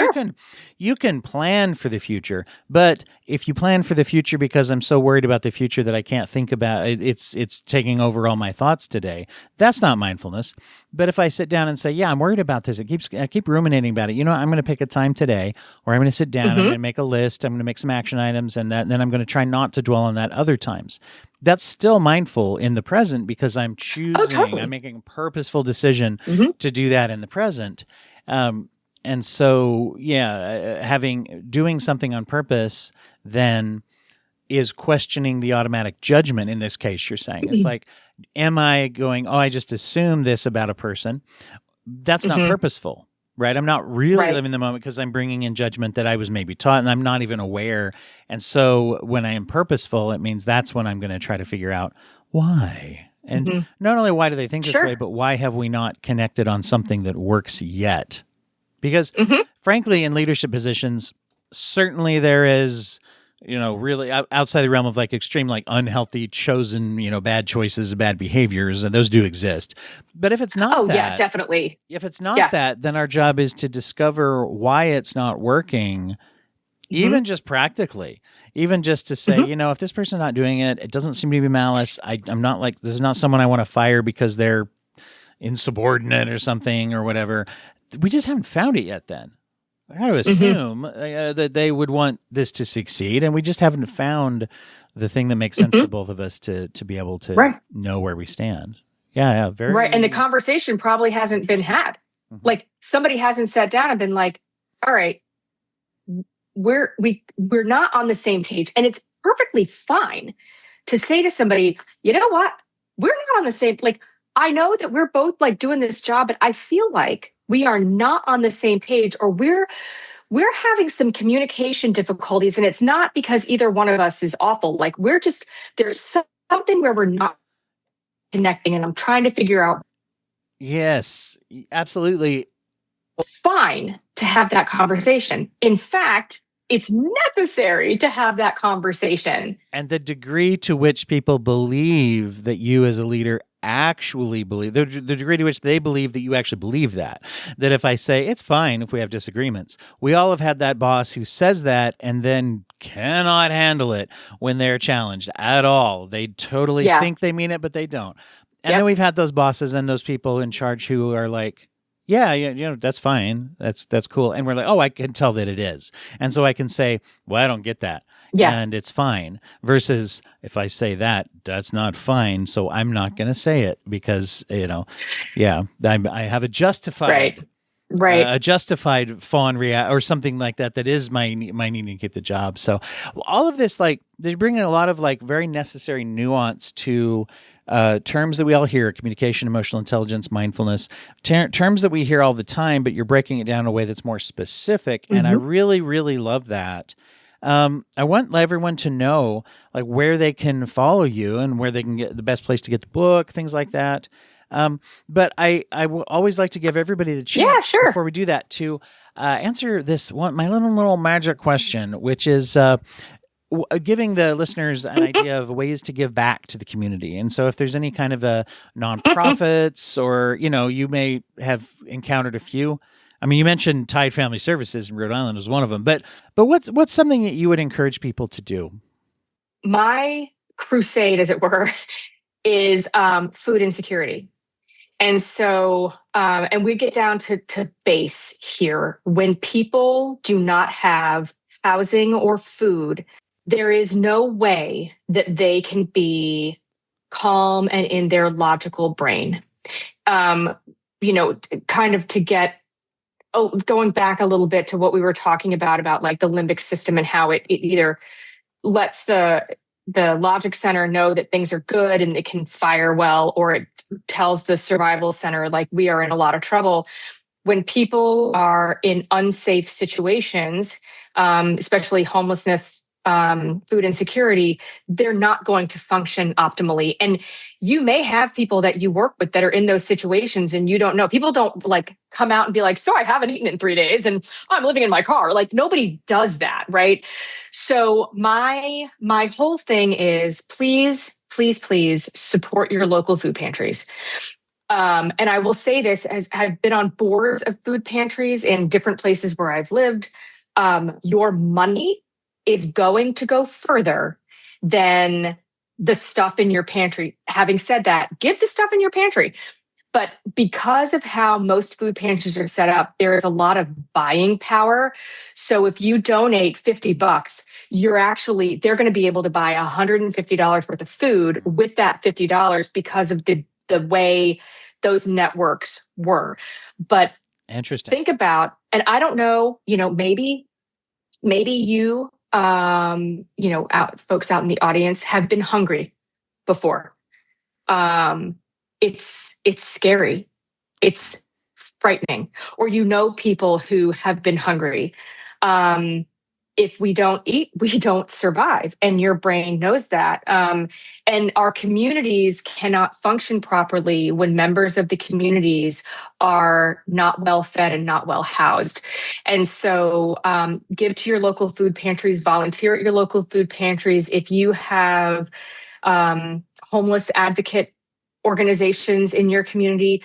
you can plan for the future, but if you plan for the future because I'm so worried about the future that I can't think about it's taking over all my thoughts today, that's not mindfulness. But if I sit down and say, yeah, I'm worried about this, I keep ruminating about it. I'm going to pick a time today where I'm going to sit down, I'm going to make a list, I'm going to make some action items, and then I'm going to try not to dwell on that other times. That's still mindful in the present because I'm choosing, I'm making a purposeful decision to do that in the present. And so, doing something on purpose then is questioning the automatic judgment in this case, you're saying. It's like, am I going, I just assume this about a person? That's not purposeful. Right. I'm not really living the moment because I'm bringing in judgment that I was maybe taught and I'm not even aware. And so when I am purposeful, it means that's when I'm going to try to figure out why. And not only why do they think this way, but why have we not connected on something that works yet? Because frankly, in leadership positions, certainly there is, really outside the realm of like extreme, like unhealthy, chosen, bad choices, bad behaviors, and those do exist. But if it's not yeah, definitely. If it's not that, then our job is to discover why it's not working, even just practically, even just to say, if this person's not doing it, it doesn't seem to be malice. I'm not like, this is not someone I want to fire because they're insubordinate or something or whatever. We just haven't found it yet then. I got to assume that they would want this to succeed, and we just haven't found the thing that makes sense to both of us to be able to know where we stand. Yeah, very right. And the conversation probably hasn't been had. Like somebody hasn't sat down and been like, "All right, we're not on the same page," and it's perfectly fine to say to somebody, "You know what? We're not on the same. Like, I know that we're both like doing this job, but I feel like we are not on the same page, or we're having some communication difficulties, and it's not because either one of us is awful. Like there's something where we're not connecting, and I'm trying to figure out." Yes, absolutely. It's fine to have that conversation. In fact, it's necessary to have that conversation. And the degree to which people believe that you as a leader actually believe, the degree to which they believe that you actually believe that if I say it's fine if we have disagreements, we all have had that boss who says that and then cannot handle it when they're challenged at all. They totally think they mean it, but they don't. And then we've had those bosses and those people in charge who are like, yeah, that's fine. That's cool. And we're like, I can tell that it is. And so I can say, well, I don't get that. Yeah. And it's fine. Versus if I say that's not fine. So I'm not going to say it because, I have a justified, a justified fawn or something like that. That is my needing to keep the job. So all of this, like, they bring in a lot of like very necessary nuance to terms that we all hear: communication, emotional intelligence, mindfulness, terms that we hear all the time, but you're breaking it down in a way that's more specific. And I really, really love that. I want everyone to know like where they can follow you and where they can get the best place to get the book, things like that. But I will always like to give everybody the chance before we do that to answer this one, my little magic question, which is giving the listeners an idea of ways to give back to the community. And so if there's any kind of a nonprofits or, you may have encountered a few. I mean, you mentioned Tide Family Services in Rhode Island as one of them, but what's something that you would encourage people to do? My crusade, as it were, is food insecurity. And so, and we get down to base here. When people do not have housing or food, there is no way that they can be calm and in their logical brain. Kind of to get, going back a little bit to what we were talking about like the limbic system and how it either lets the logic center know that things are good and it can fire well, or it tells the survival center like we are in a lot of trouble. When people are in unsafe situations, especially homelessness, food insecurity, they're not going to function optimally. And you may have people that you work with that are in those situations and you don't know. People don't like come out and be like, so I haven't eaten in 3 days and I'm living in my car. Like nobody does that, right? So my whole thing is please, please, please support your local food pantries. And I will say this, as I've been on boards of food pantries in different places where I've lived, your money is going to go further than the stuff in your pantry. Having said that, give the stuff in your pantry. But because of how most food pantries are set up, there is a lot of buying power. So if you donate $50, they're going to be able to buy $150 worth of food with that $50 because of the way those networks were. But interesting. Think about, and I don't know, maybe you, folks out in the audience have been hungry before. It's scary. It's frightening. Or people who have been hungry. If we don't eat, we don't survive. And your brain knows that. And our communities cannot function properly when members of the communities are not well fed and not well housed. And so give to your local food pantries, volunteer at your local food pantries. If you have homeless advocate organizations in your community,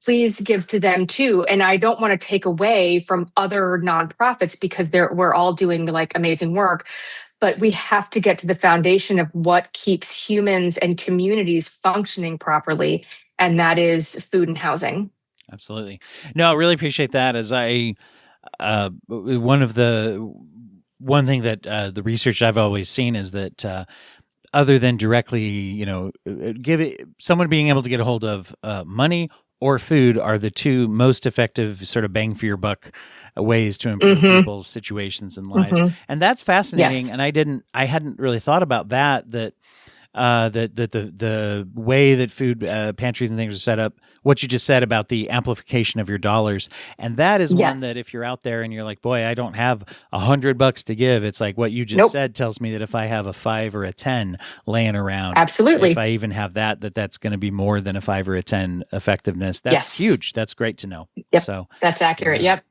please give to them too. And I don't want to take away from other nonprofits because we're all doing like amazing work, but we have to get to the foundation of what keeps humans and communities functioning properly. And that is food and housing. Absolutely. No, I really appreciate that. As one thing that the research I've always seen is that other than directly, someone being able to get a hold of money or food are the two most effective sort of bang for your buck ways to improve people's situations and lives. And that's fascinating. Yes. And I hadn't really thought about that the way that food pantries and things are set up, what you just said about the amplification of your dollars. And that is one that if you're out there and you're like, boy, I don't have $100 to give. It's like what you just said tells me that if I have a 5 or a 10 laying around, absolutely, if I even have that's going to be more than a 5 or a 10 effectiveness. That's huge. That's great to know. Yep. So that's accurate. Yep.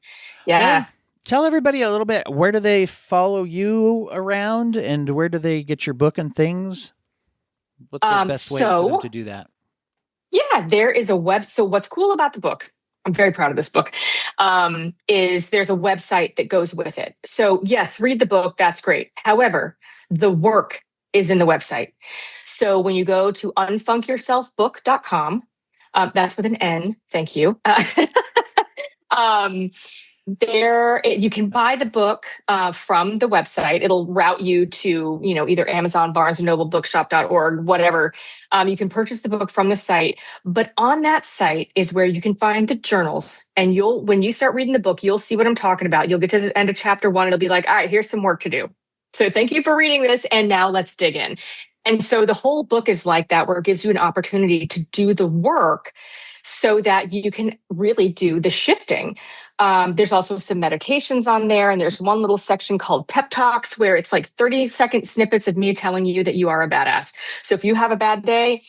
Yeah. Well, tell everybody a little bit, where do they follow you around and where do they get your book and things? What's the best way for them to do that? Yeah, there is a web. So what's cool about the book, I'm very proud of this book, is there's a website that goes with it. So yes, read the book. That's great. However, the work is in the website. So when you go to unfunkyourselfbook.com, that's with an N. Thank you. There, you can buy the book from the website. It'll route you to, either Amazon, Barnes and Noble, bookshop.org, whatever. You can purchase the book from the site. But on that site is where you can find the journals. And when you start reading the book, you'll see what I'm talking about. You'll get to the end of chapter 1. It'll be like, all right, here's some work to do. So thank you for reading this. And now let's dig in. And so the whole book is like that, where it gives you an opportunity to do the work so that you can really do the shifting. There's also some meditations on there. And there's one little section called Pep Talks, where it's like 30-second snippets of me telling you that you are a badass. So if you have a bad day,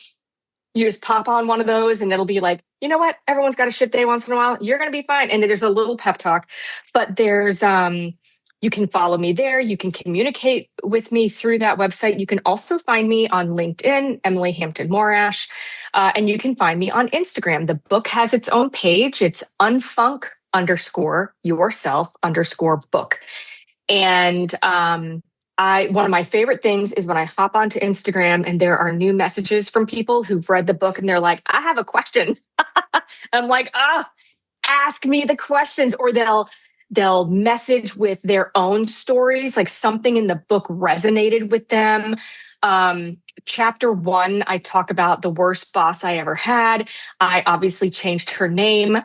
you just pop on one of those and it'll be like, you know what? Everyone's got a shit day once in a while. You're going to be fine. And there's a little pep talk, but there's, you can follow me there. You can communicate with me through that website. You can also find me on LinkedIn, Emily Hampton Morash, and you can find me on Instagram. The book has its own page. It's unfunk_yourself_book. And one of my favorite things is when I hop onto Instagram and there are new messages from people who've read the book and they're like, I have a question. I'm like, ask me the questions. Or they'll message with their own stories, like something in the book resonated with them. Chapter 1, I talk about the worst boss I ever had. I obviously changed her name.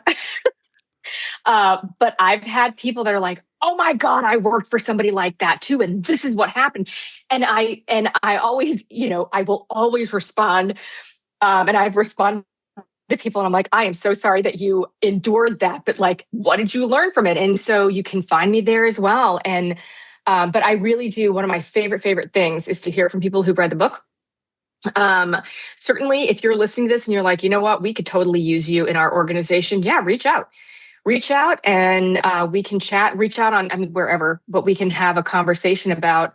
But I've had people that are like, oh my God, I worked for somebody like that too. And this is what happened. And I always, I will always respond. And I've responded to people and I'm like, I am so sorry that you endured that, but like, what did you learn from it? And so you can find me there as well. And But I really do. One of my favorite things is to hear from people who've read the book. Certainly, if you're listening to this and you're like, you know what, we could totally use you in our organization. Yeah, reach out and we can chat, reach out on, wherever, but we can have a conversation about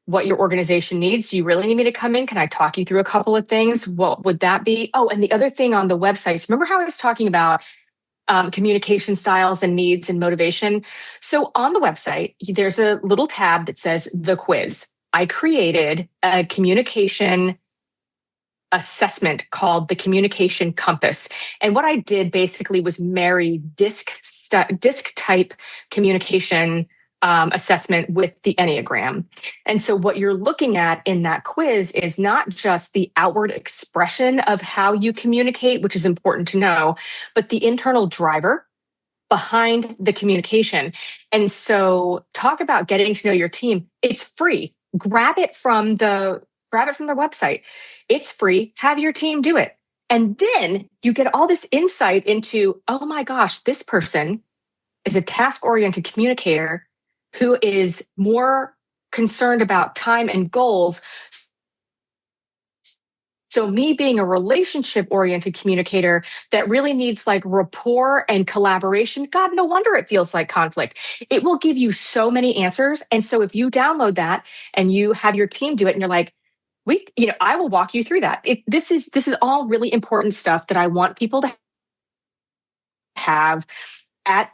what your organization needs. Do you really need me to come in? Can I talk you through a couple of things? What would that be? Oh, and the other thing on the websites, remember how I was talking about communication styles and needs and motivation? So on the website, there's a little tab that says the quiz. I created a communication assessment called the Communication Compass. And what I did basically was marry disc type communication assessment with the Enneagram. And so what you're looking at in that quiz is not just the outward expression of how you communicate, which is important to know, but the internal driver behind the communication. And so talk about getting to know your team. It's free. Grab it from their website. It's free. Have your team do it. And then you get all this insight into, oh my gosh, this person is a task-oriented communicator who is more concerned about time and goals. So me being a relationship-oriented communicator that really needs like rapport and collaboration, God, no wonder it feels like conflict. It will give you so many answers. And so if you download that and you have your team do it and you're like, I will walk you through that. This is all really important stuff that I want people to have at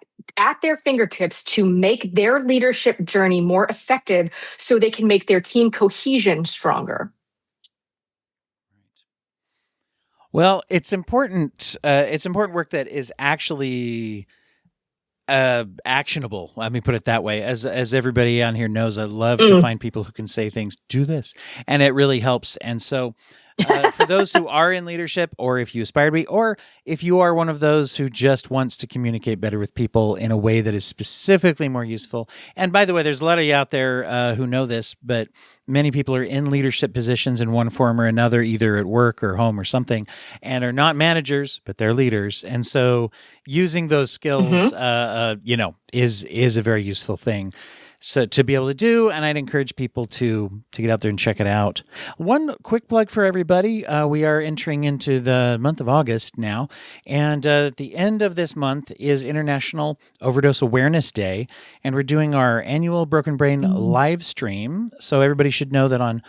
their fingertips to make their leadership journey more effective so they can make their team cohesion stronger. Well, it's important. It's important work that is actually actionable. Let me put it that way. As everybody on here knows, I love to find people who can say things, do this, and it really helps. And so for those who are in leadership, or if you aspire to be, or if you are one of those who just wants to communicate better with people in a way that is specifically more useful. And by the way, there's a lot of you out there who know this, but many people are in leadership positions in one form or another, either at work or home or something, and are not managers, but they're leaders. And so using those skills, is a very useful thing. So to be able to do, and I'd encourage people to get out there and check it out. One quick plug for everybody. We are entering into the month of August now, and at the end of this month is International Overdose Awareness Day, and we're doing our annual Broken Brain live stream. So everybody should know that on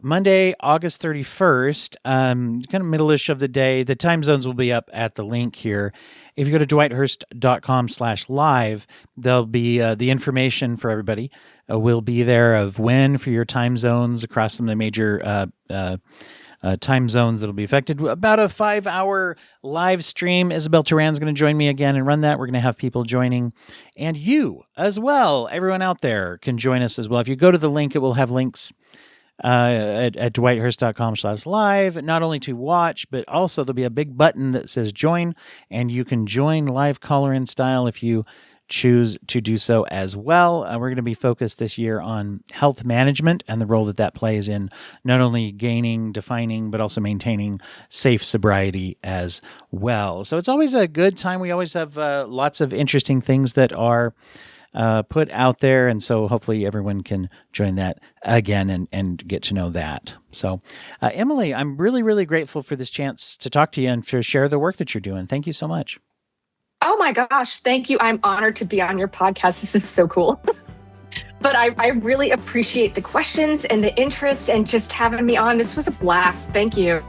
Monday, August 31st, kind of middle-ish of the day, the time zones will be up at the link here. If you go to dwighthurst.com/live, there'll be the information for everybody will be there of when for your time zones across some of the major time zones that'll be affected. About a 5-hour live stream. Isabel Turan's going to join me again and run that. We're going to have people joining, and you as well. Everyone out there can join us as well. If you go to the link, it will have links at dwighthurst.com/live, not only to watch, but also there'll be a big button that says join, and you can join live caller-in style if you choose to do so as well. We're going to be focused this year on health management and the role that plays in not only gaining, defining, but also maintaining safe sobriety as well. So it's always a good time. We always have lots of interesting things that are put out there. And so hopefully everyone can join that again and get to know that. So Emily, I'm really, really grateful for this chance to talk to you and to share the work that you're doing. Thank you so much. Oh my gosh. Thank you. I'm honored to be on your podcast. This is so cool. But I really appreciate the questions and the interest and just having me on. This was a blast. Thank you.